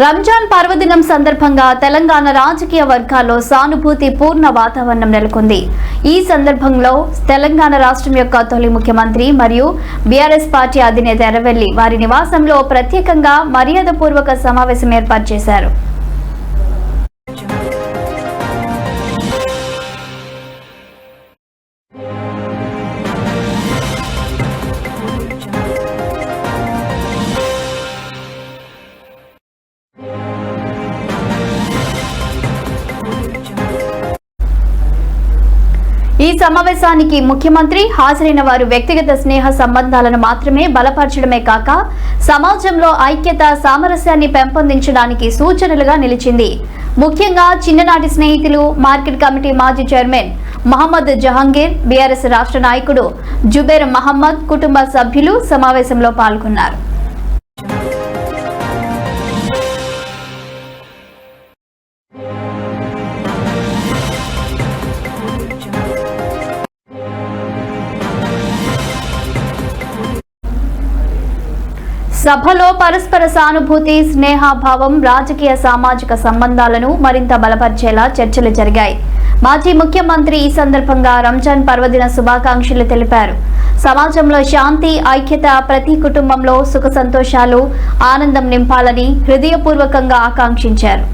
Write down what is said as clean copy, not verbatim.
రంజాన్ పర్వదినం సందర్భంగా తెలంగాణ రాజకీయ వర్గాల్లో సానుభూతి పూర్ణ వాతావరణం నెలకొంది. ఈ సందర్భంలో తెలంగాణ రాష్ట్రం యొక్క తొలి ముఖ్యమంత్రి మరియు బీఆర్ఎస్ పార్టీ అధినేత ఎర్రవెల్లి వారి నివాసంలో ప్రత్యేకంగా మర్యాదపూర్వక సమావేశం ఏర్పాటు చేశారు. ఈ సమావేశానికి ముఖ్యమంత్రి హాజరైన వారు వ్యక్తిగత స్నేహ సంబంధాలను మాత్రమే బలపరచడమే కాక సమాజంలో ఐక్యత సామరస్యాన్ని పెంపొందించడానికి సూచనలుగా నిలిచింది. ముఖ్యంగా చిన్ననాటి స్నేహితులు మార్కెట్ కమిటీ మాజీ చైర్మన్ మహమ్మద్ జహంగీర్, బీఆర్ఎస్ రాష్ట్ర నాయకుడు జుబేర్ మహమ్మద్ కుటుంబ సభ్యులు సమావేశంలో పాల్గొన్నారు. సభలో పరస్పర సానుభూతి, స్నేహభావం, రాజకీయ సామాజిక సంబంధాలను మరింత బలపరిచేలా చర్చలు జరిగాయి. మాజీ ముఖ్యమంత్రి ఈ సందర్భంగా రంజాన్ పర్వదిన శుభాకాంక్షలు తెలిపారు. సమాజంలో శాంతి, ఐక్యత, ప్రతి కుటుంబంలో సుఖ సంతోషాలు, ఆనందం నింపాలని హృదయపూర్వకంగా ఆకాంక్షించారు.